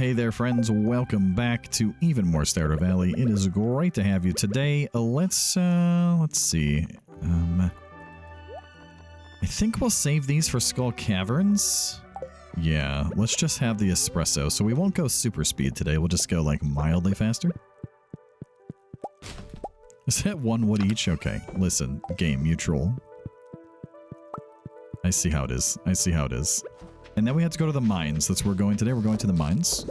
hey there friends, welcome back to even more Stardew Valley. It is great to have you today. Let's see. I think we'll save these for Skull Caverns. Yeah, let's just have the espresso. So we won't go super speed today, we'll just go like mildly faster. Is that one wood each? Okay, listen, game, you troll. I see how it is. I see how it is. And then we have to go to the mines. That's where we're going today. We're going to the mines.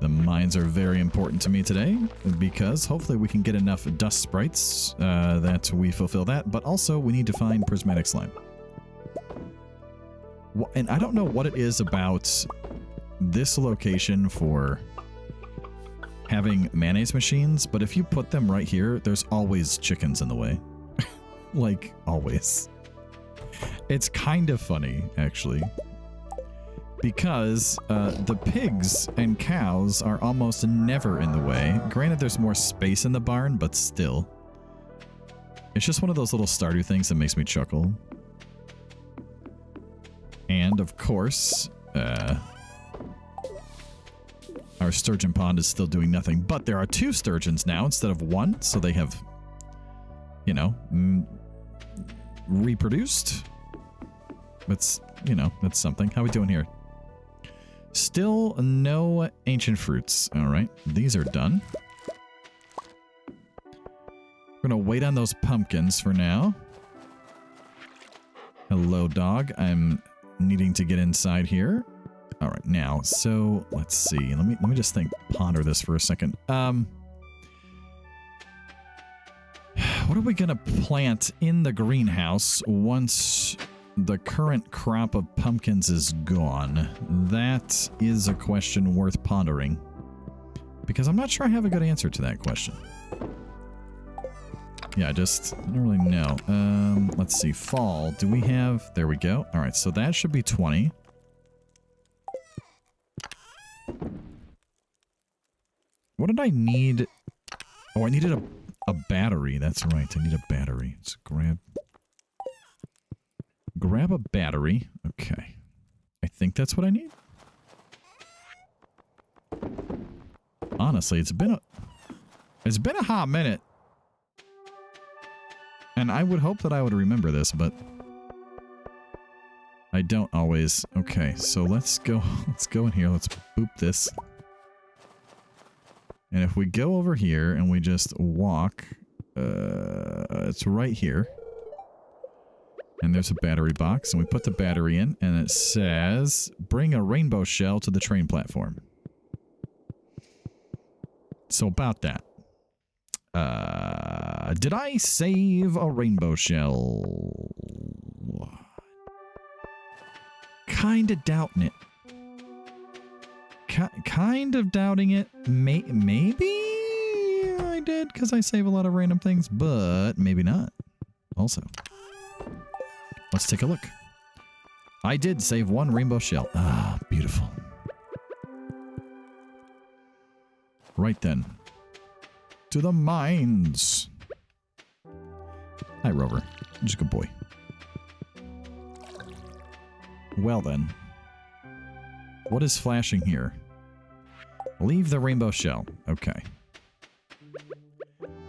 The mines are very important to me today because hopefully we can get enough dust sprites that we fulfill that. But also we need to find prismatic slime. And I don't know what it is about this location for having mayonnaise machines, but if you put them right here, there's always chickens in the way. Like, always. It's kind of funny, actually. Because the pigs and cows are almost never in the way. Granted, there's more space in the barn, but still. It's just one of those little Stardew things that makes me chuckle. And, of course, our sturgeon pond is still doing nothing. But there are 2 sturgeons now instead of 1, so they have, you know, reproduced. That's, you know, that's something. How are we doing here? Still no ancient fruits. All right, these are done. We're gonna wait on those pumpkins for now. Hello, dog. I'm needing to get inside here. All right, now, so let's see. Let me just ponder this for a second. What are we gonna plant in the greenhouse once the current crop of pumpkins is gone? That is a question worth pondering, because I'm not sure I have a good answer to that question. Yeah, I don't really know. Let's see. Fall. Do we have... There we go. All right, so that should be 20. What did I need? Oh, I needed a battery. That's right. I need a battery. Let's grab a battery. Okay. I think that's what I need. Honestly, it's been a hot minute. And I would hope that I would remember this, but I don't always. Okay, so let's go in here. Let's boop this. And if we go over here and we just walk, it's right here. And there's a battery box, and we put the battery in, and it says, bring a rainbow shell to the train platform. So about that. Did I save a rainbow shell? Kinda doubting it. Kind of doubting it. Maybe I did, because I save a lot of random things, but maybe not. Also. Let's take a look. I did save 1 rainbow shell. Ah, beautiful. Right then. To the mines. Hi, Rover. Just a good boy. Well then. What is flashing here? Leave the rainbow shell. Okay.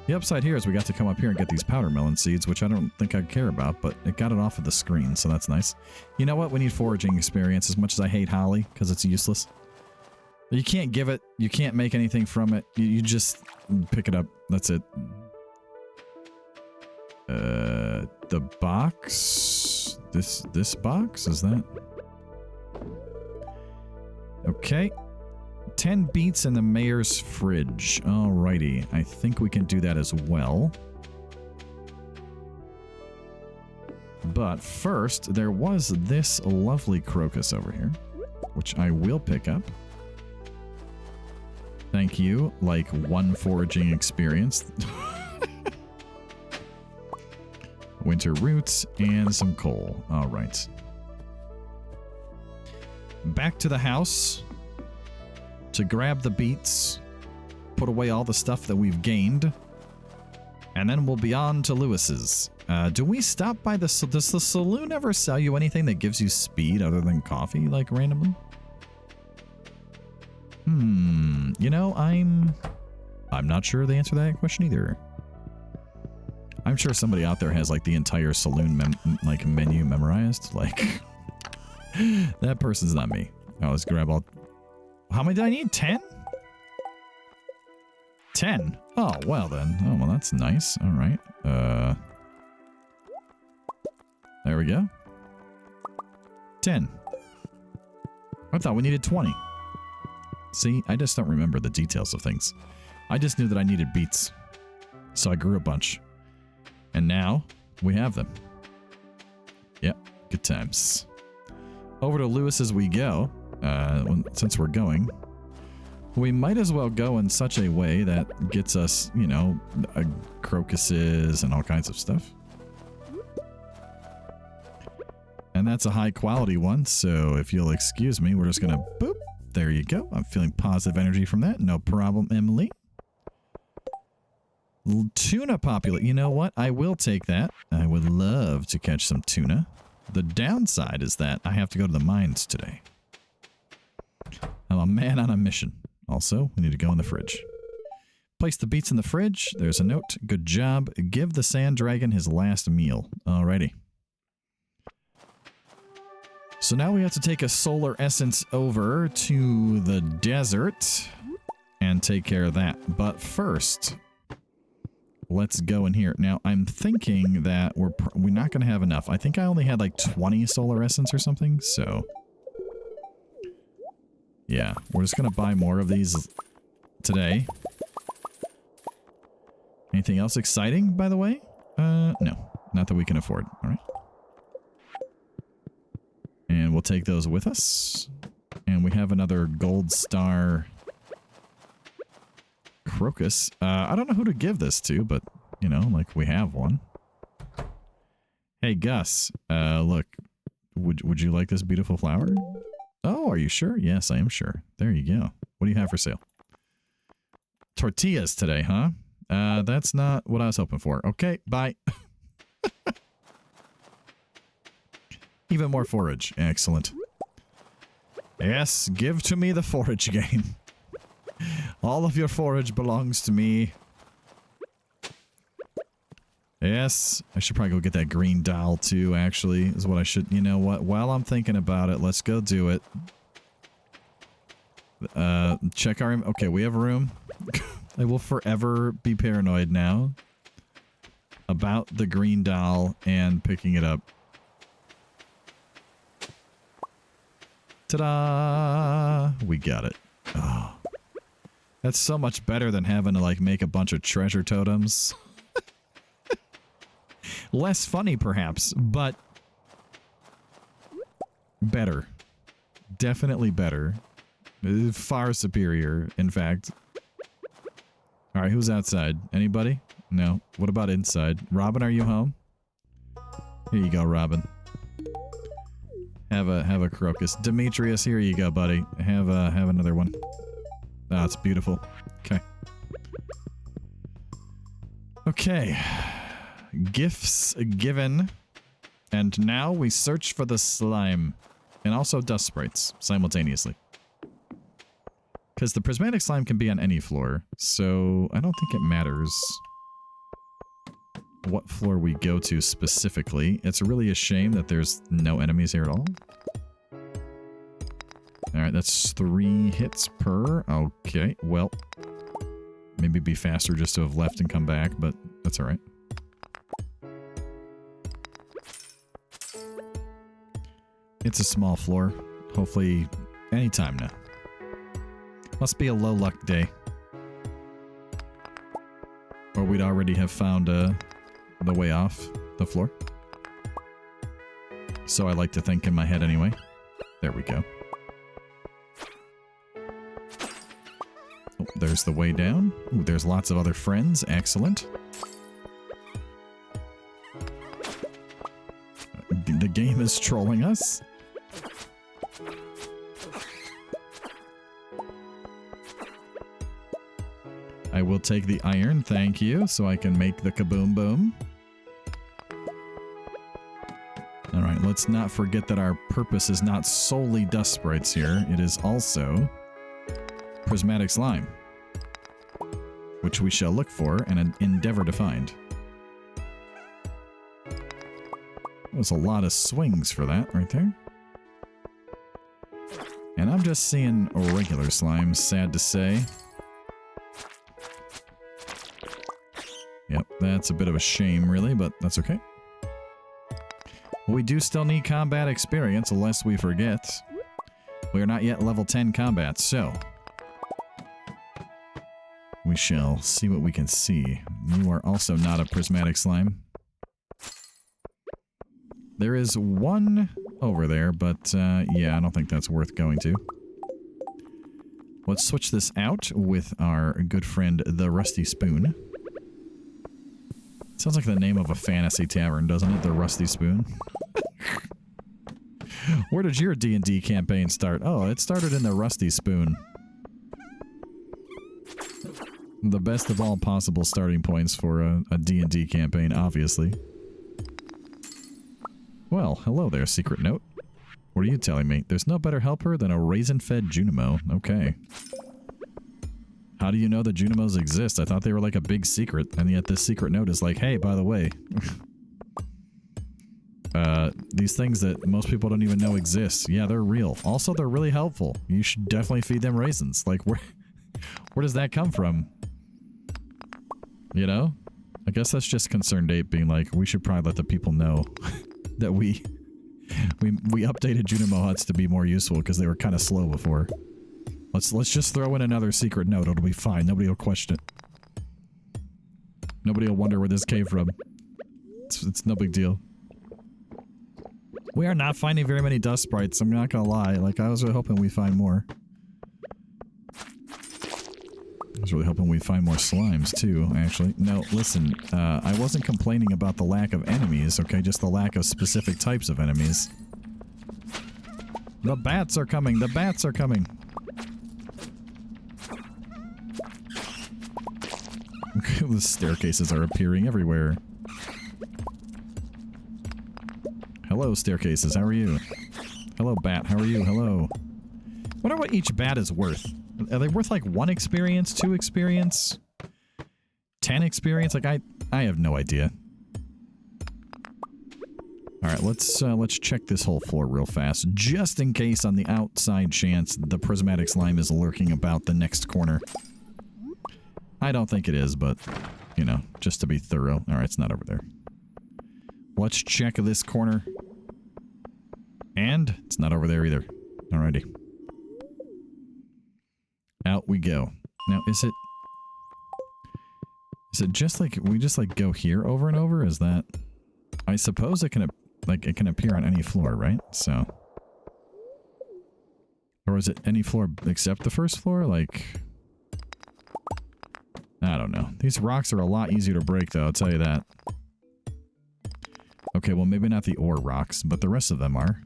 The upside here is we got to come up here and get these powder melon seeds, which I don't think I care about, but it got it off of the screen, so that's nice. You know what? We need foraging experience, as much as I hate holly, because it's useless. You can't give it. You can't make anything from it. You just pick it up. That's it. The box? This box? Is that? Okay. 10 beets in the mayor's fridge. Alrighty. I think we can do that as well. But first, there was this lovely crocus over here, which I will pick up. Thank you. Like 1 foraging experience. Winter roots and some coal. Alright. Back to the house to grab the beets, put away all the stuff that we've gained, and then we'll be on to Lewis's. Do we stop by does the saloon ever sell you anything that gives you speed other than coffee, like randomly? You know, I'm not sure the answer to that question either. I'm sure somebody out there has like the entire saloon menu memorized. Like, that person's not me. Oh, let's grab all. How many did I need? 10? 10. Oh, well then. Oh, well, that's nice. All right. There we go. 10. I thought we needed 20. See, I just don't remember the details of things. I just knew that I needed beets. So I grew a bunch. And now we have them. Yep, good times. Over to Lewis as we go. Since we're going, we might as well go in such a way that gets us, you know, crocuses and all kinds of stuff. And that's a high quality one, so if you'll excuse me, we're just gonna boop. There you go. I'm feeling positive energy from that. No problem, Emily. Tuna populate. You know what? I will take that. I would love to catch some tuna. The downside is that I have to go to the mines today. I'm a man on a mission. Also, we need to go in the fridge. Place the beets in the fridge. There's a note. Good job. Give the sand dragon his last meal. Alrighty. So now we have to take a solar essence over to the desert and take care of that. But first, let's go in here. Now, I'm thinking that we're not going to have enough. I think I only had like 20 solar essence or something, so yeah, we're just going to buy more of these today. Anything else exciting, by the way? No, not that we can afford. All right. And we'll take those with us. And we have another gold star crocus. I don't know who to give this to, but, you know, like, we have one. Hey, Gus, look, would you like this beautiful flower? Oh, are you sure? Yes, I am sure. There you go. What do you have for sale? Tortillas today, huh? That's not what I was hoping for. Okay, bye. Even more forage. Excellent. Yes, give to me the forage game. All of your forage belongs to me. Yes, I should probably go get that green doll too, actually, is what I should... You know what? While I'm thinking about it, let's go do it. Check our... Okay, we have room. I will forever be paranoid now about the green doll and picking it up. Ta-da! We got it. Oh. That's so much better than having to, like, make a bunch of treasure totems. Less funny, perhaps, but better. Definitely better. Far superior, in fact. Alright, who's outside? Anybody? No. What about inside? Robin, are you home? Here you go, Robin. Have a crocus. Demetrius, here you go, buddy. Have another one. Ah, it's beautiful. Okay. Okay. Gifts given. And now we search for the slime. And also dust sprites simultaneously. Because the prismatic slime can be on any floor. So I don't think it matters what floor we go to specifically. It's really a shame that there's no enemies here at all. Alright, that's 3 hits per. Okay, well. Maybe it'd be faster just to have left and come back, but that's alright. It's a small floor. Hopefully, anytime now. Must be a low luck day. Or we'd already have found the way off the floor. So I like to think in my head anyway. There we go. Oh, there's the way down. Ooh, there's lots of other friends. Excellent. The game is trolling us. I will take the iron, thank you, so I can make the kaboom boom. Alright, let's not forget that our purpose is not solely dust sprites here. It is also prismatic slime, which we shall look for and endeavor to find. There's a lot of swings for that right there. And I'm just seeing regular slime, sad to say. Yep, that's a bit of a shame, really, but that's okay. We do still need combat experience, lest we forget. We are not yet level 10 combat, so we shall see what we can see. You are also not a prismatic slime. There is one over there, but yeah, I don't think that's worth going to. Let's switch this out with our good friend, the Rusty Spoon. Sounds like the name of a fantasy tavern, doesn't it? The Rusty Spoon. Where did your D&D campaign start? Oh, it started in the Rusty Spoon. The best of all possible starting points for a D&D campaign, obviously. Well, hello there, secret note. What are you telling me? There's no better helper than a raisin-fed Junimo. Okay. How do you know the Junimos exist? I thought they were like a big secret, and yet this secret note is like, hey, by the way, these things that most people don't even know exist. Yeah, they're real. Also, they're really helpful. You should definitely feed them raisins. Like, where does that come from? You know? I guess that's just Concerned Ape being like, we should probably let the people know that we updated Junimo huts to be more useful because they were kind of slow before. Let's just throw in another secret note. It'll be fine. Nobody will question it. Nobody will wonder where this came from. It's no big deal. We are not finding very many dust sprites, I'm not gonna lie. Like, I was really hoping we'd find more. I was really hoping we'd find more slimes, too, actually. No, listen, I wasn't complaining about the lack of enemies, okay? Just the lack of specific types of enemies. The bats are coming! The bats are coming! The staircases are appearing everywhere. Hello, staircases. How are you? Hello, bat. How are you? Hello. Wonder what each bat is worth. Are they worth like 1 experience, 2 experience, 10 experience? Like I have no idea. All right, let's check this whole floor real fast, just in case on the outside chance the prismatic slime is lurking about the next corner. I don't think it is, but you know, just to be thorough. All right, it's not over there. Let's check this corner. And it's not over there either. Alrighty. Out we go. Now, is it just like, we just like go here over and over? Is that, I suppose it can, like, it can appear on any floor, right? So. Or is it any floor except the first floor? Like, I don't know. These rocks are a lot easier to break, though, I'll tell you that. Okay, well, maybe not the ore rocks, but the rest of them are.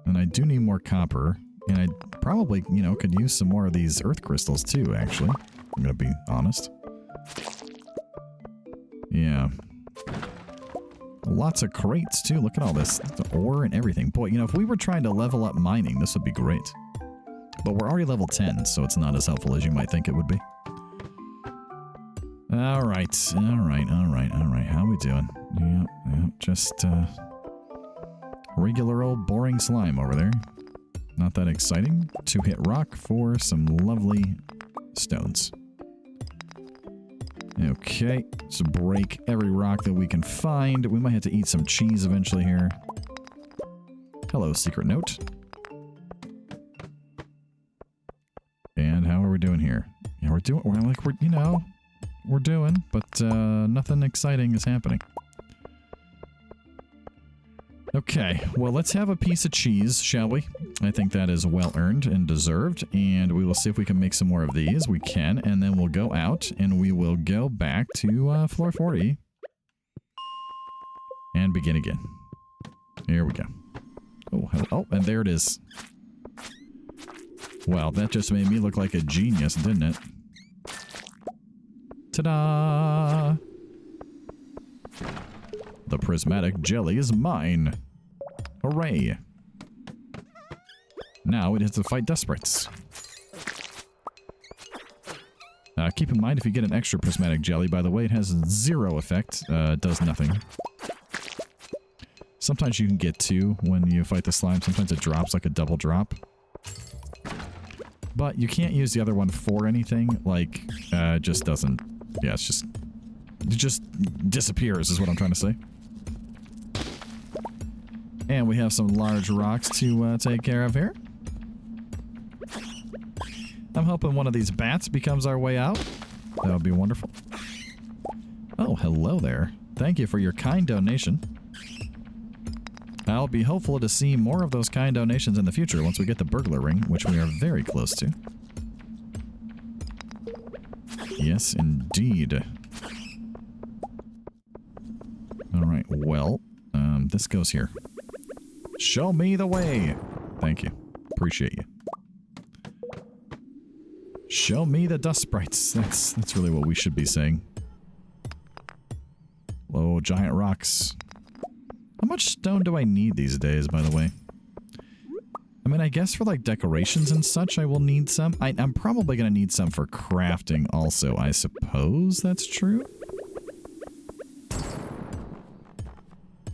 And I do need more copper, and I probably, you know, could use some more of these earth crystals, too, actually. I'm gonna be honest. Yeah. Lots of crates, too. Look at all this. The ore and everything. Boy, you know, if we were trying to level up mining, this would be great. But we're already level 10, so it's not as helpful as you might think it would be. Alright, alright. How we doing? Yep, just, regular old boring slime over there. Not that exciting. 2-hit rock for some lovely stones. Okay, let's break every rock that we can find. We might have to eat some cheese eventually here. Hello, secret note. And how are we doing here? Yeah, we're doing, you know, we're doing, but nothing exciting is happening. Okay, well, let's have a piece of cheese, shall we? I think that is well earned and deserved, and we will see if we can make some more of these. We can, and then we'll go out, and we will go back to floor 40. And begin again. Here we go. Oh, hello. Oh, and there it is. Wow, that just made me look like a genius, didn't it? Ta-da! The prismatic jelly is mine. Hooray. Now we'd have to fight dust sprites. Keep in mind, if you get an extra prismatic jelly, by the way, it has 0 effect. It does nothing. Sometimes you can get 2 when you fight the slime. Sometimes it drops like a double drop. But you can't use the other one for anything. Like, it just doesn't... Yeah, it just disappears is what I'm trying to say. And we have some large rocks to take care of here. I'm hoping one of these bats becomes our way out. That would be wonderful. Oh, hello there. Thank you for your kind donation. I'll be hopeful to see more of those kind donations in the future once we get the burglar ring, which we are very close to. Yes, indeed. Alright, well, this goes here. Show me the way! Thank you. Appreciate you. Show me the dust sprites. That's really what we should be saying. Oh, giant rocks. How much stone do I need these days, by the way? I mean, I guess for, like, decorations and such, I will need some. I'm probably going to need some for crafting also, I suppose that's true?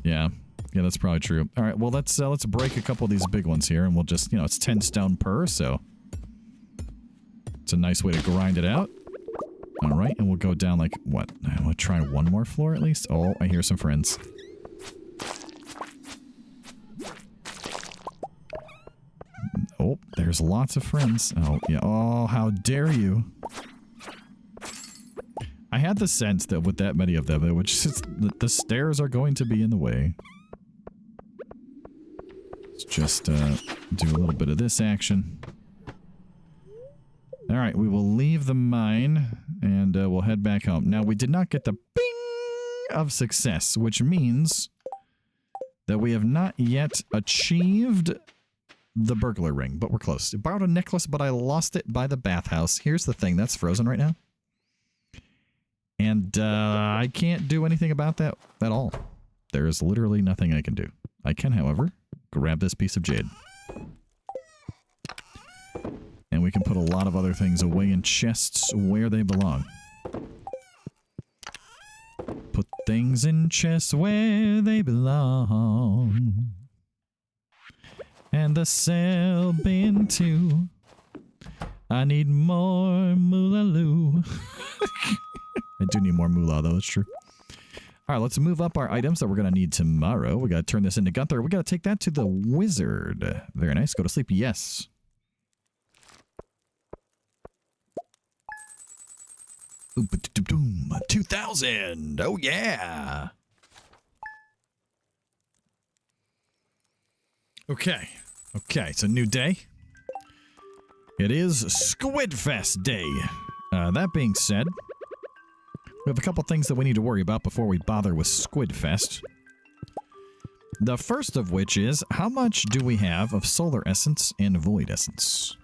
Yeah. Yeah, that's probably true. Alright, well, let's break a couple of these big ones here, and we'll just, you know, it's 10 stone per, so... It's a nice way to grind it out. Alright, and we'll go down, like, what? We'll try one more floor, at least? Oh, I hear some friends. Oh, there's lots of friends. Oh, yeah. Oh, how dare you. I had the sense that with that many of them, it would just, the stairs are going to be in the way. Let's just do a little bit of this action. Alright, we will leave the mine, and we'll head back home. Now, we did not get the bing of success, which means that we have not yet achieved the burglar ring, but we're close. I borrowed a necklace, but I lost it by the bathhouse. Here's the thing, that's frozen right now. And I can't do anything about that at all. There is literally nothing I can do. I can, however, grab this piece of jade. And we can put a lot of other things away in chests where they belong. Put things in chests where they belong. And the cell bin too. I need more moolah-loo. I do need more moolah, though, it's true. Alright, let's move up our items that we're going to need tomorrow. We got to turn this into Gunther. We got to take that to the wizard. Very nice. Go to sleep. Yes. Ooh, 2,000. Oh, yeah. Okay. Okay, it's a new day. It is Squid Fest Day. That being said, we have a couple things that we need to worry about before we bother with Squid Fest. The first of which is, how much do we have of solar essence and void essence?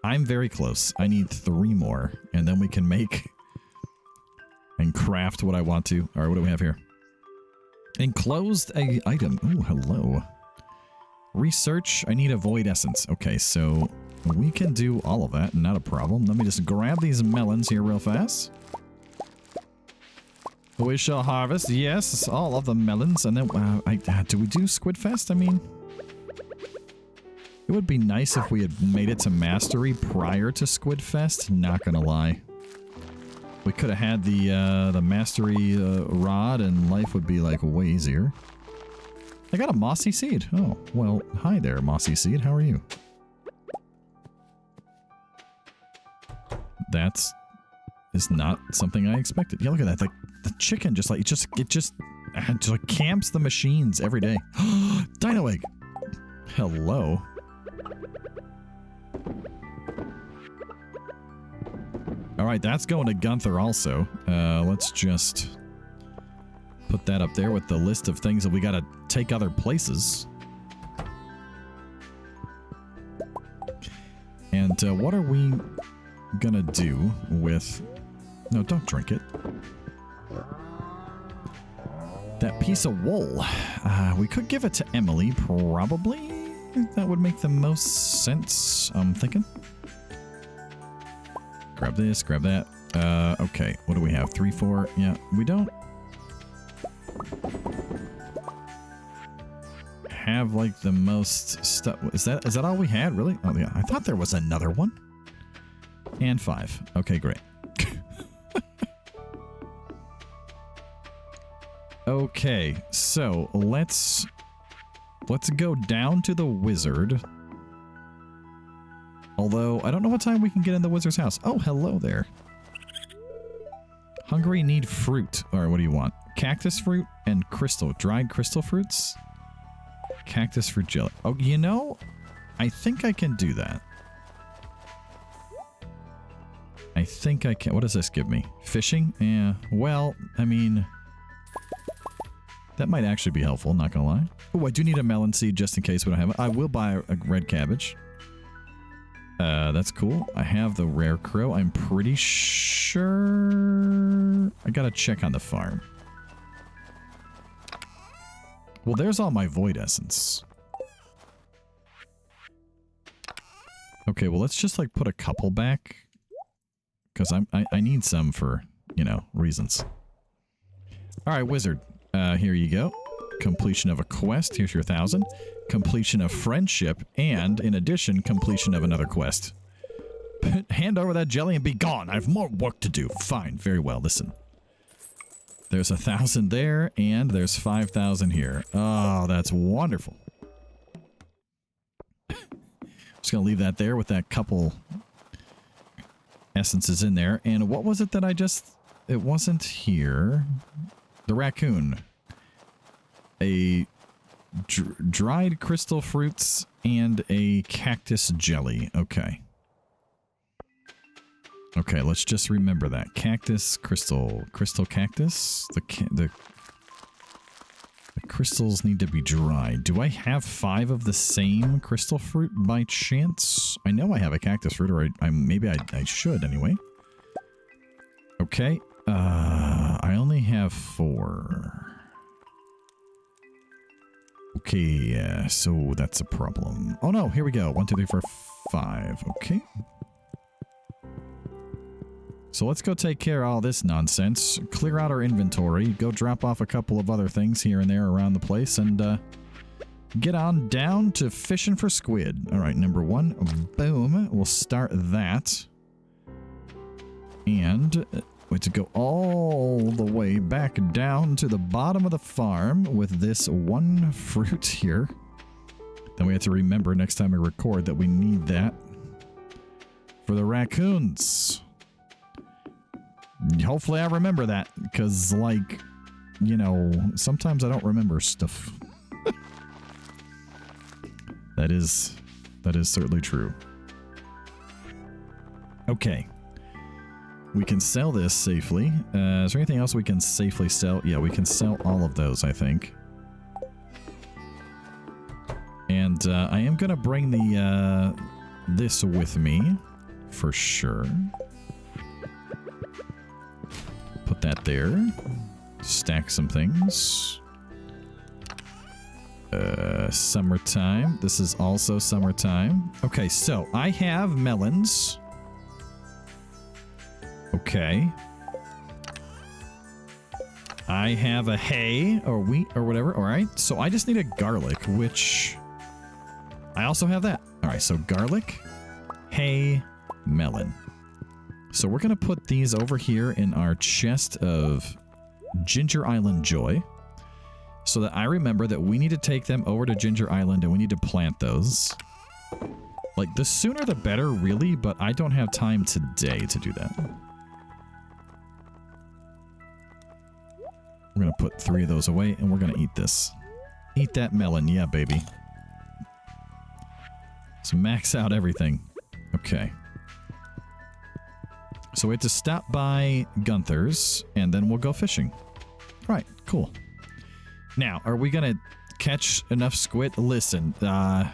I'm very close. I need 3 more, and then we can make and craft what I want to. Alright, what do we have here? Enclosed a item. Ooh, hello. Research. I need a void essence. Okay, so we can do all of that, not a problem. Let me just grab these melons here real fast. We shall harvest, yes, all of the melons, and then, do we do Squid Fest? I mean, it would be nice if we had made it to Mastery prior to Squid Fest, not gonna lie. We could have had the Mastery rod, and life would be, like, way easier. I got a mossy seed. Oh, well, hi there, mossy seed, how are you? That's... is not something I expected. Yeah, look at that. Like, the chicken just like, it just like camps the machines every day. Dino egg. Hello. All right, that's going to Gunther also. Let's just put that up there with the list of things that we got to take other places. And what are we gonna do with... No, don't drink it. That piece of wool. We could give it to Emily, probably. That would make the most sense, I'm thinking. Grab this, grab that. Okay, what do we have? 3, 4. Yeah, we don't have like the most stuff. Is that all we had, really? Oh yeah, I thought there was another one. And 5. Okay, great. Okay, so let's go down to the wizard. Although I don't know what time we can get in the wizard's house. Oh, hello there. Hungry need fruit. All right, what do you want? Cactus fruit and crystal. Dried crystal fruits? Cactus fruit jelly. Oh, you know, I think I can do that. I think I can. What does this give me? Fishing? Yeah. Well, I mean, that might actually be helpful, not gonna lie. Oh, I do need a melon seed just in case we don't have it. I will buy a red cabbage. That's cool. I have the rare crow. I'm pretty sure I gotta check on the farm. Well, there's all my void essence. Okay, well, let's just like put a couple back. Because I need some for, you know, reasons. Alright, wizard. Here you go. Completion of a quest. Here's your 1,000. Completion of friendship. And, in addition, completion of another quest. Hand over that jelly and be gone. I have more work to do. Fine. Very well. Listen. There's 1,000 there, and there's 5,000 here. Oh, that's wonderful. Just gonna leave that there with that couple essences in there. And what was it that I just... It wasn't here. The raccoon. A dried crystal fruits and a cactus jelly. Okay. Okay, let's just remember that. Cactus, crystal cactus. The crystals need to be dried. Do I have 5 of the same crystal fruit by chance? I know I have a cactus fruit, or maybe I should anyway. Okay. I only have 4. Okay, so that's a problem. Oh no, here we go. 1, 2, 3, 4, 5. Okay. So let's go take care of all this nonsense. Clear out our inventory. Go drop off a couple of other things here and there around the place. And get on down to fishing for squid. Alright, number 1. Boom. We'll start that. And we have to go all the way back down to the bottom of the farm with this 1 fruit here. Then we have to remember next time we record that we need that for the raccoons. Hopefully I remember that, because, like, you know, sometimes I don't remember stuff. That is certainly true. Okay. We can sell this safely. Is there anything else we can safely sell? Yeah, we can sell all of those, I think. And I am going to bring the this with me, for sure. Put that there. Stack some things. Summertime. This is also summertime. Okay, so I have melons. Okay. I have a hay or wheat or whatever. All right. So I just need a garlic, which I also have that. All right. So garlic, hay, melon. So we're going to put these over here in our chest of Ginger Island Joy so that I remember that we need to take them over to Ginger Island and we need to plant those. Like, the sooner the better, really, but I don't have time today to do that. We're going to put 3 of those away and we're going to eat this. Eat that melon. Yeah, baby. Let's max out everything. Okay. So we have to stop by Gunther's, and then we'll go fishing. Right, cool. Now, are we gonna catch enough squid? Listen, I'm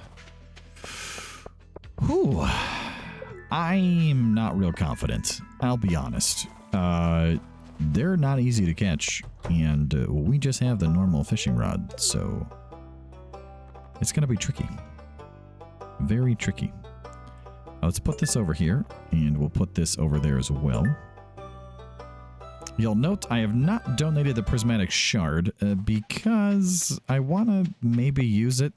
not real confident. I'll be honest. They're not easy to catch, and we just have the normal fishing rod, so it's gonna be tricky. Very tricky. Let's put this over here, and we'll put this over there as well. You'll note I have not donated the prismatic shard because I want to maybe use it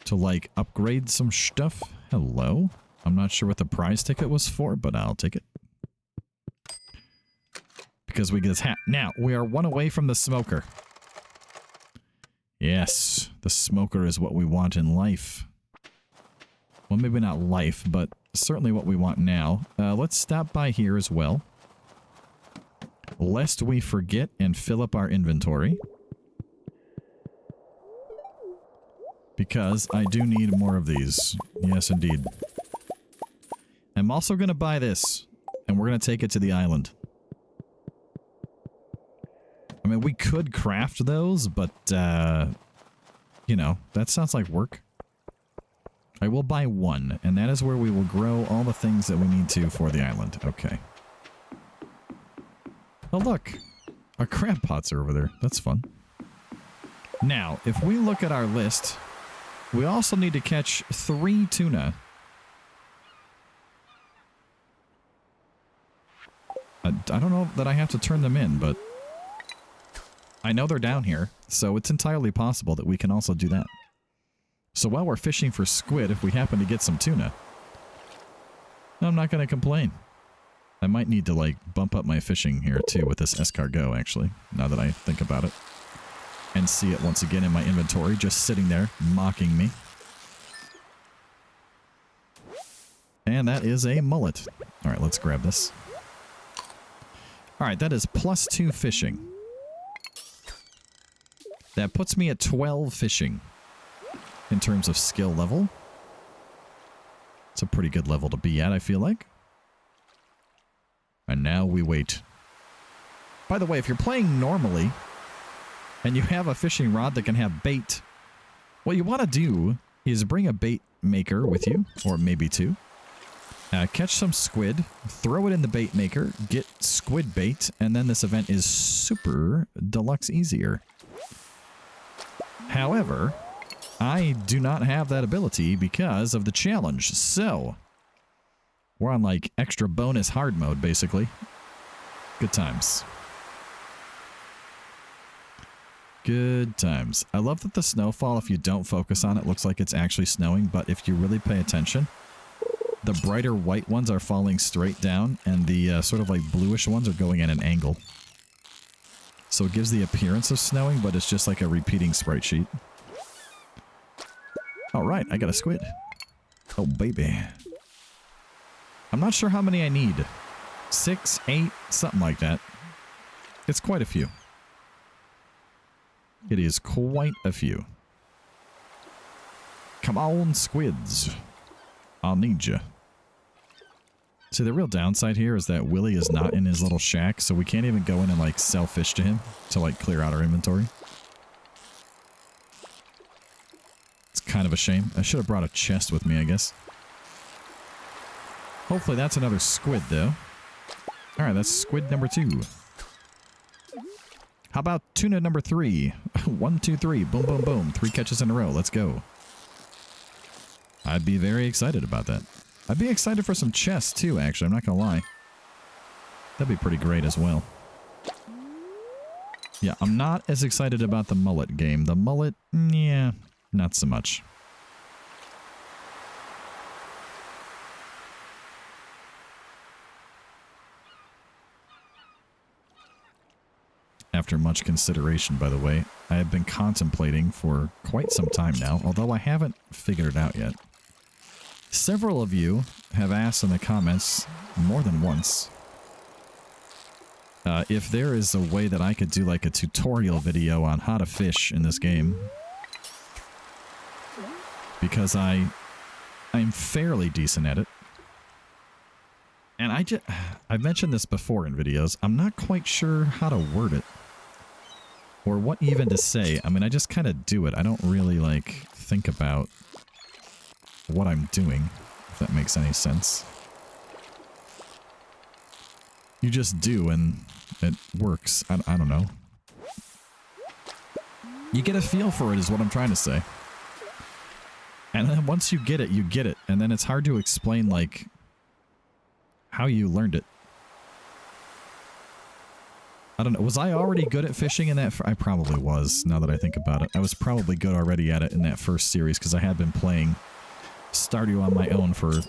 to, like, upgrade some stuff. Hello. I'm not sure what the prize ticket was for, but I'll take it. Because we get this hat. Now, we are one away from the smoker. Yes, the smoker is what we want in life. Well, maybe not life, but certainly what we want now. Let's stop by here as well. Lest we forget and fill up our inventory. Because I do need more of these. Yes, indeed. I'm also going to buy this, and we're going to take it to the island. I mean, we could craft those, but, you know, that sounds like work. I will buy one, and that is where we will grow all the things that we need to for the island. Okay. Oh, look. Our crab pots are over there. That's fun. Now, if we look at our list, we also need to catch 3 tuna. I don't know that I have to turn them in, but I know they're down here, so it's entirely possible that we can also do that. So while we're fishing for squid, if we happen to get some tuna, I'm not going to complain. I might need to, like, bump up my fishing here, too, with this escargot, actually, now that I think about it. And see it once again in my inventory, just sitting there, mocking me. And that is a mullet. Alright, let's grab this. Alright, that is +2 fishing. That puts me at 12 fishing. In terms of skill level. It's a pretty good level to be at, I feel like. And now we wait. By the way, if you're playing normally, and you have a fishing rod that can have bait, what you want to do is bring a bait maker with you, or maybe 2. Catch some squid, throw it in the bait maker, get squid bait, and then this event is super deluxe easier. However, I do not have that ability because of the challenge, so we're on, like, extra bonus hard mode, basically. Good times. Good times. I love that the snowfall, if you don't focus on it, looks like it's actually snowing, but if you really pay attention, the brighter white ones are falling straight down, and the sort of, like, bluish ones are going at an angle. So it gives the appearance of snowing, but it's just like a repeating sprite sheet. Alright, I got a squid. Oh, baby. I'm not sure how many I need. 6, 8, something like that. It's quite a few. It is quite a few. Come on, squids. I'll need you. See, the real downside here is that Willy is not in his little shack, so we can't even go in and, like, sell fish to him to, like, clear out our inventory. It's kind of a shame. I should have brought a chest with me, I guess. Hopefully that's another squid, though. Alright, that's squid number 2. How about tuna number 3? 1, 2, 3. Boom, boom, boom. 3 catches in a row. Let's go. I'd be very excited about that. I'd be excited for some chests, too, actually. I'm not going to lie. That'd be pretty great as well. Yeah, I'm not as excited about the mullet game. The mullet, yeah, not so much. After much consideration, by the way, I have been contemplating for quite some time now, although I haven't figured it out yet. Several of you have asked in the comments more than once if there is a way that I could do like a tutorial video on how to fish in this game. Because I'm fairly decent at it. And I've mentioned this before in videos. I'm not quite sure how to word it. Or what even to say. I mean, I just kind of do it. I don't really, like, think about what I'm doing, if that makes any sense. You just do, and it works. I don't know. You get a feel for it, is what I'm trying to say. And then once you get it, you get it. And then it's hard to explain, like, how you learned it. I don't know. Was I already good at fishing in that? I probably was, now that I think about it. I was probably good already at it in that first series because I had been playing Stardew on my own for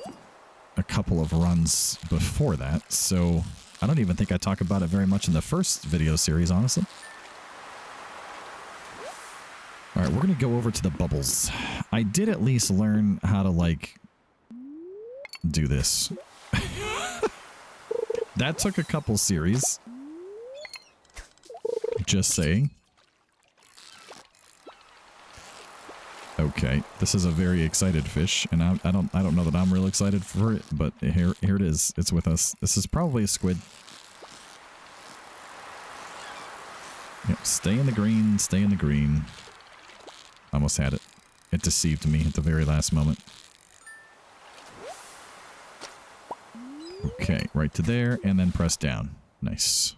a couple of runs before that. So I don't even think I talk about it very much in the first video series, honestly. All right, we're going to go over to the bubbles. I did at least learn how to, like, do this. That took a couple series. Just saying. Okay, this is a very excited fish, and I don't know that I'm real excited for it, but here it is. It's with us. This is probably a squid. Yep, stay in the green, stay in the green. Almost had it. It deceived me at the very last moment. Okay, right to there, and then press down. Nice.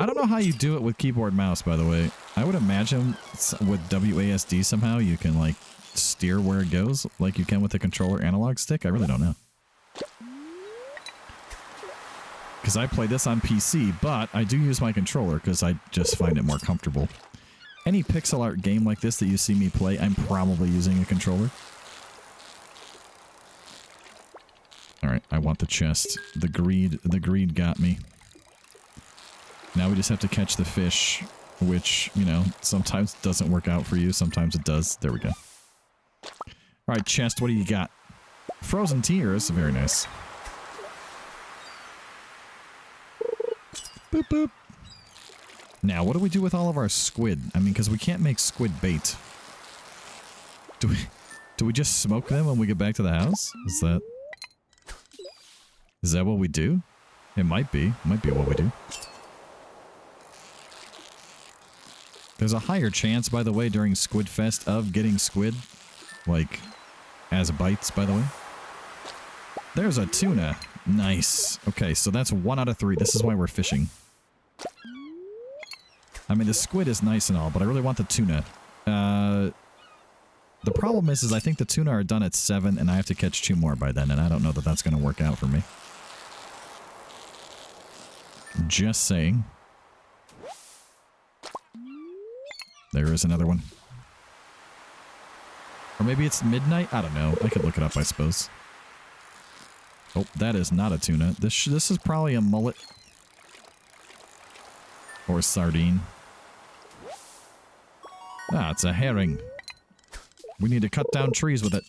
I don't know how you do it with keyboard mouse, by the way. I would imagine with WASD somehow you can, like, steer where it goes like you can with the controller analog stick. I really don't know. Because I play this on PC, but I do use my controller because I just find it more comfortable. Any pixel art game like this that you see me play, I'm probably using a controller. Alright, I want the chest. The greed got me. Now we just have to catch the fish, which, you know, sometimes doesn't work out for you, sometimes it does. There we go. Alright, chest, what do you got? Frozen tears, very nice. Boop boop. Now, what do we do with all of our squid? I mean, because we can't make squid bait. Do we just smoke them when we get back to the house? Is that what we do? It might be. Might be what we do. There's a higher chance, by the way, during Squid Fest of getting squid. Like, as bites, by the way. There's a tuna. Nice. Okay, so that's 1 out of 3. This is why we're fishing. I mean, the squid is nice and all, but I really want the tuna. The problem is I think the tuna are done at 7, and I have to catch 2 more by then, and I don't know that that's going to work out for me. Just saying. There is another one. Or maybe it's midnight? I don't know. I could look it up, I suppose. Oh, that is not a tuna. This is probably a mullet. Or a sardine. Ah, it's a herring. We need to cut down trees with it.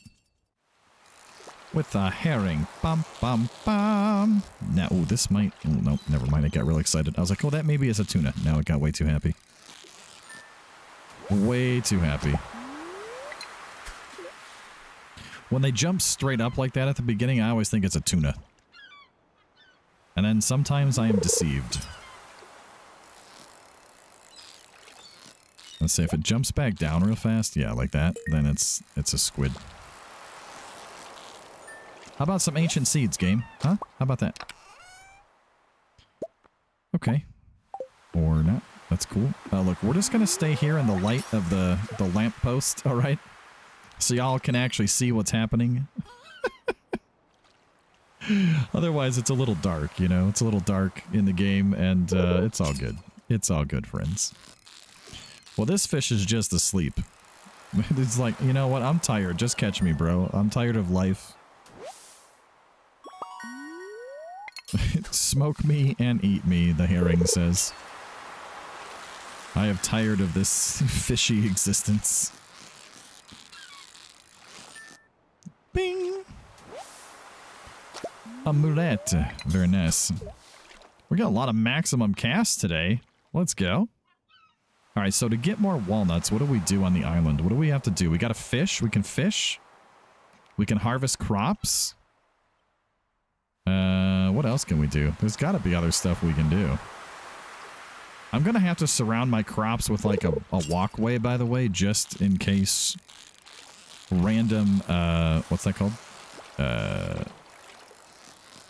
With a herring. Bum, bum, bum. Now, ooh, this might... Oh, no, never mind. I got real excited. I was like, oh, that maybe is a tuna. Now it got way too happy. Way too happy. When they jump straight up like that at the beginning, I always think it's a tuna. And then sometimes I am deceived. Let's say if it jumps back down real fast, yeah, like that, then it's a squid. How about some ancient seeds, game? Huh? How about that? Okay. Or not. That's cool. Look, we're just going to stay here in the light of the lamppost, alright? So y'all can actually see what's happening. Otherwise, it's a little dark, you know? It's a little dark in the game, and it's all good. It's all good, friends. Well, this fish is just asleep. It's like, you know what? I'm tired. Just catch me, bro. I'm tired of life. Smoke me and eat me, the herring says. I have tired of this fishy existence. Bing! Amulet. Very nice. We got a lot of maximum cast today. Let's go. Alright, so to get more walnuts, what do we do on the island? What do we have to do? We gotta fish. We can fish. We can harvest crops. What else can we do? There's gotta be other stuff we can do. I'm gonna have to surround my crops with like a walkway, by the way, just in case random, what's that called?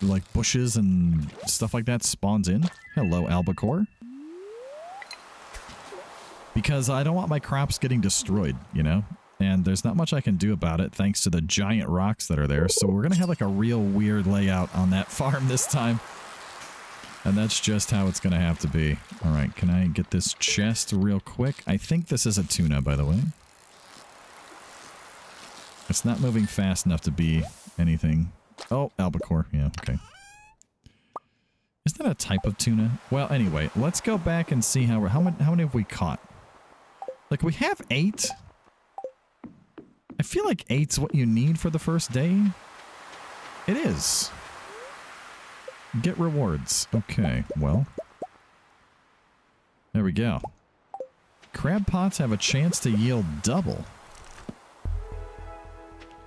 Like bushes and stuff like that spawns in. Hello, albacore. Because I don't want my crops getting destroyed, you know? And there's not much I can do about it thanks to the giant rocks that are there. So we're going to have like a real weird layout on that farm this time. And that's just how it's going to have to be. All right, can I get this chest real quick? I think this is a tuna, by the way. It's not moving fast enough to be anything. Oh, albacore. Yeah, okay. Is that a type of tuna? Well, anyway, let's go back and see how many have we caught? Like, we have 8. I feel like 8's what you need for the first day. It is. Get rewards. Okay, well. There we go. Crab pots have a chance to yield double.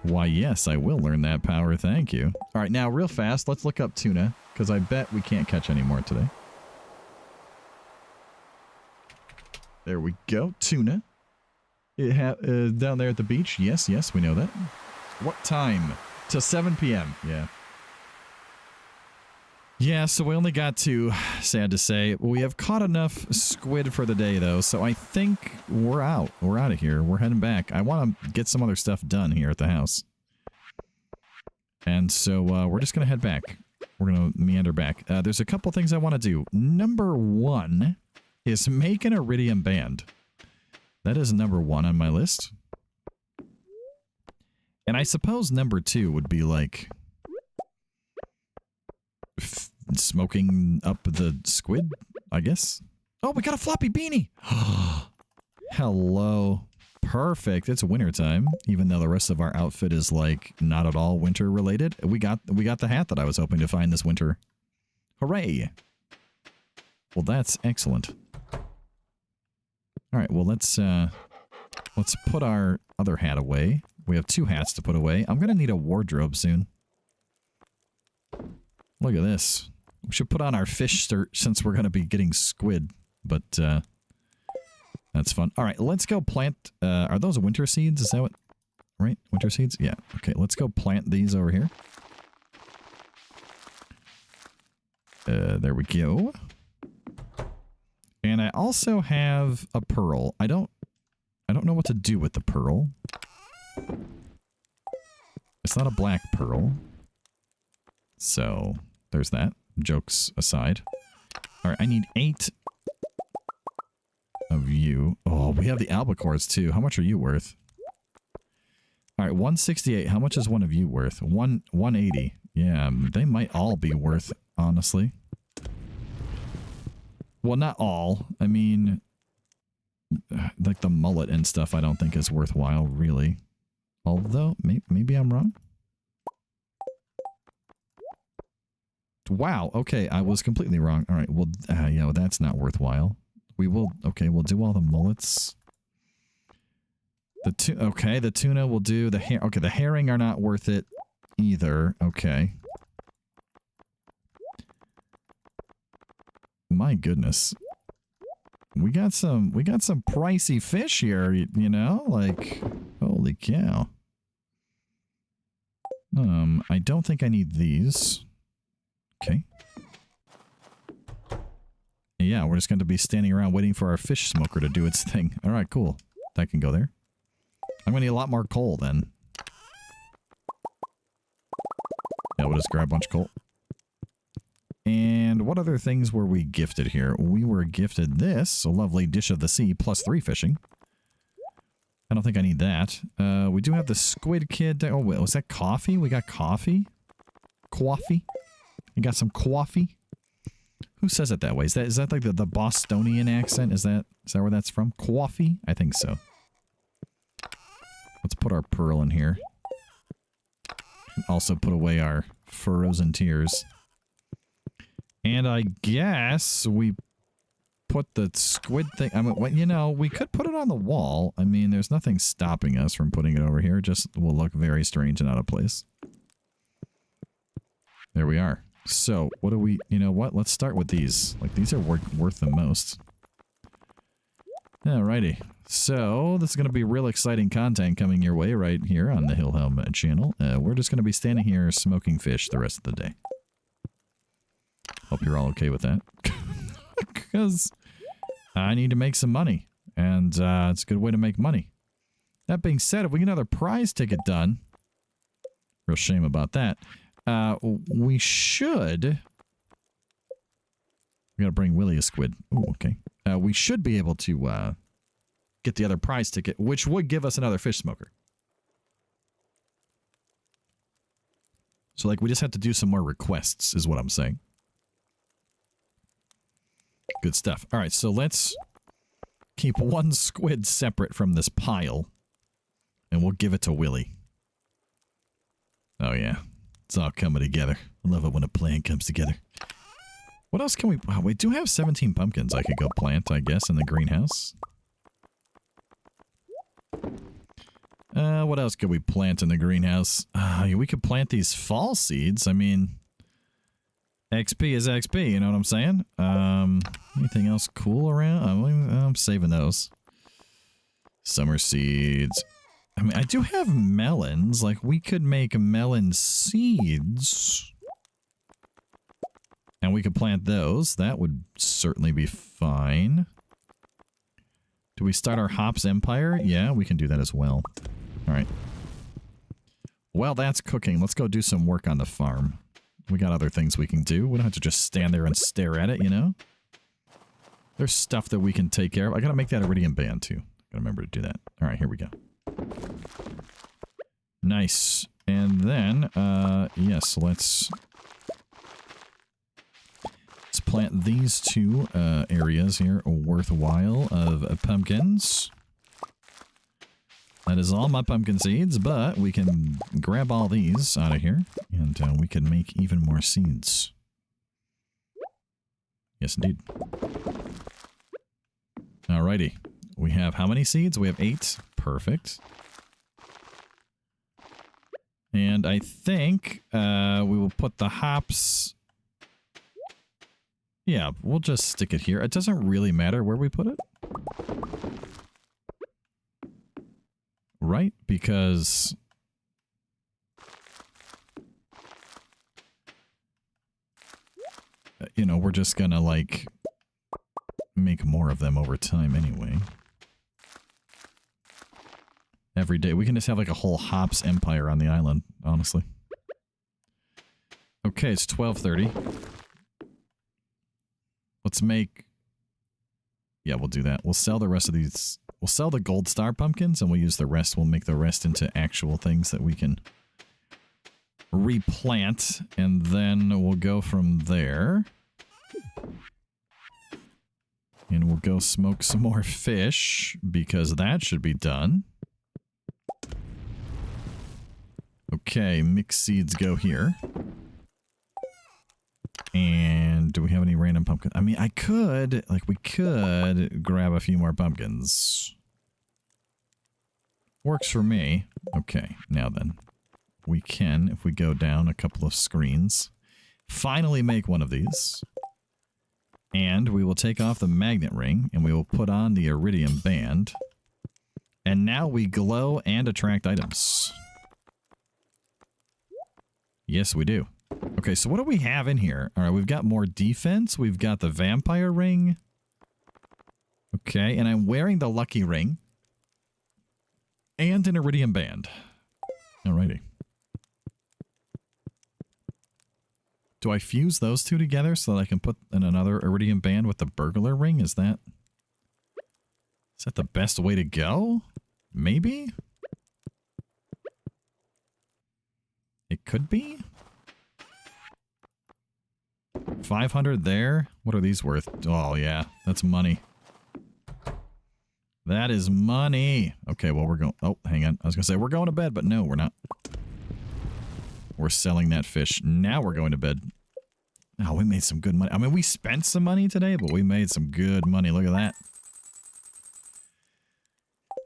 Why, yes, I will learn that power, thank you. Alright, now real fast, let's look up tuna, because I bet we can't catch any more today. There we go, tuna. Down there at the beach. Yes, yes, we know that. What time? Till 7 p.m. Yeah. Yeah, so we only got 2, sad to say. We have caught enough squid for the day, though, so I think we're out. We're out of here. We're heading back. I want to get some other stuff done here at the house. And so we're just going to head back. We're going to meander back. There's a couple things I want to do. Number 1 is make an iridium band. That is number 1 on my list. And I suppose number 2 would be like smoking up the squid, I guess. Oh, we got a floppy beanie. Hello. Perfect. It's wintertime, even though the rest of our outfit is like not at all winter related. We got the hat that I was hoping to find this winter. Hooray. Well, that's excellent. All right, well, let's put our other hat away. We have 2 hats to put away. I'm going to need a wardrobe soon. Look at this. We should put on our fish shirt since we're going to be getting squid, but that's fun. All right, let's go plant. Are those winter seeds? Is that what? Right? Winter seeds? Yeah. Okay, let's go plant these over here. There we go. And I also have a pearl. I don't know what to do with the pearl. It's not a black pearl. So, there's that. Jokes aside. Alright, I need 8 of you. Oh, we have the albacores too. How much are you worth? Alright, 168. How much is one of you worth? 180. Yeah, they might all be worth, honestly. Well, not all. I mean, like the mullet and stuff I don't think is worthwhile, really. Although, maybe I'm wrong. Wow, okay, I was completely wrong. All right, well, yeah, that's not worthwhile. We will, okay, we'll do all the mullets. Okay, the tuna will do the hair. Okay, the herring are not worth it either. Okay. My goodness. We got some pricey fish here, you know? Like, holy cow. I don't think I need these. Okay. Yeah, we're just going to be standing around waiting for our fish smoker to do its thing. All right, cool. That can go there. I'm going to need a lot more coal then. Yeah, we'll just grab a bunch of coal. And what other things were we gifted here? We were gifted this, a lovely dish of the sea, +3 fishing. I don't think I need that. We do have the squid kid. Oh, wait, was that coffee? We got coffee? Coffee? You got some coffee? Who says it that way? Is that like the Bostonian accent? Is that where that's from? Coffee? I think so. Let's put our pearl in here. And also put away our frozen tears. And I guess we put the squid thing... I mean, well, you know, we could put it on the wall. I mean, there's nothing stopping us from putting it over here. It just will look very strange and out of place. There we are. So, what do we... You know what? Let's start with these. Like, these are worth the most. Alrighty. So, this is going to be real exciting content coming your way right here on the Hillhelm channel. We're just going to be standing here smoking fish the rest of the day. Hope you're all okay with that. Because I need to make some money. And it's a good way to make money. That being said, if we get another prize ticket done, real shame about that, we should... We gotta bring Willie a squid. Oh, okay. We should be able to get the other prize ticket, which would give us another fish smoker. So, like, we just have to do some more requests, is what I'm saying. Good stuff. All right, so let's keep one squid separate from this pile, and we'll give it to Willie. Oh, yeah. It's all coming together. I love it when a plan comes together. What else can we... Wow, we do have 17 pumpkins I could go plant, I guess, in the greenhouse. What else could we plant in the greenhouse? We could plant these fall seeds. I mean, XP is XP, you know what I'm saying? Anything else cool around? I'm saving those. Summer seeds. I mean, I do have melons. Like, we could make melon seeds. And we could plant those. That would certainly be fine. Do we start our hops empire? Yeah, we can do that as well. All right. Well, that's cooking. Let's go do some work on the farm. We got other things we can do. We don't have to just stand there and stare at it, you know? There's stuff that we can take care of. I gotta make that iridium band, too. Gotta remember to do that. All right, here we go. Nice. And then, yes, let's plant these two areas here worthwhile of pumpkins. That is all my pumpkin seeds, but we can grab all these out of here, and we can make even more seeds. Yes, indeed. Alrighty. We have how many seeds? We have 8. Perfect. And I think we will put the hops... Yeah, we'll just stick it here. It doesn't really matter where we put it. Right? Because... you know, we're just gonna, like, make more of them over time anyway. Every day. We can just have, like, a whole hops empire on the island, honestly. Okay, it's 12:30. Let's make... Yeah, we'll do that. We'll sell the rest of these... We'll sell the gold star pumpkins, and we'll use the rest. We'll make the rest into actual things that we can replant, and then we'll go from there. And we'll go smoke some more fish, because that should be done. Okay, mixed seeds go here. And do we have any random pumpkins? I mean, I could, like, we could grab a few more pumpkins. Works for me. Okay, now then. We can, if we go down a couple of screens, finally make one of these. And we will take off the magnet ring, and we will put on the iridium band. And now we glow and attract items. Yes, we do. Okay, so what do we have in here? All right, we've got more defense. We've got the vampire ring. Okay, and I'm wearing the lucky ring. And an iridium band. Alrighty. Do I fuse those two together so that I can put in another iridium band with the burglar ring? Is that the best way to go? Maybe? It could be? 500 there? What are these worth? Oh, yeah. That's money. That is money. Okay, well, we're going... Oh, hang on. I was going to say, we're going to bed, but no, we're not. We're selling that fish. Now we're going to bed. Oh, we made some good money. I mean, we spent some money today, but we made some good money. Look at that.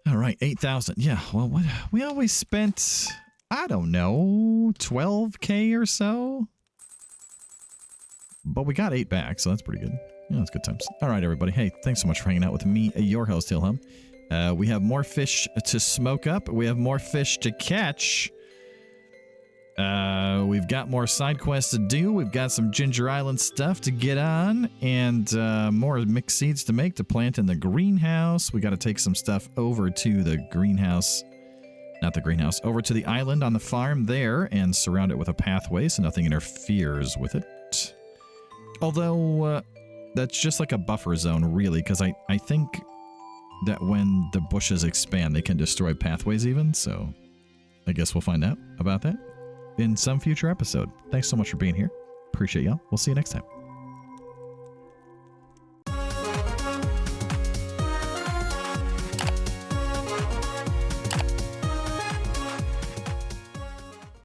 All right, 8,000. Yeah, well, what, we always spent, I don't know, 12K or so? But we got 8 back, so that's pretty good. Yeah, that's good times. All right, everybody. Hey, thanks so much for hanging out with me, your host, Hilham. We have more fish to smoke up. We have more fish to catch. We've got more side quests to do. We've got some Ginger Island stuff to get on. And more mixed seeds to make to plant in the greenhouse. We got to take some stuff over to the greenhouse not the greenhouse, over to the island on the farm there and surround it with a pathway so nothing interferes with it. Although, that's just like a buffer zone, really, because I think that when the bushes expand, they can destroy pathways even, so I guess we'll find out about that in some future episode. Thanks so much for being here. Appreciate y'all. We'll see you next time.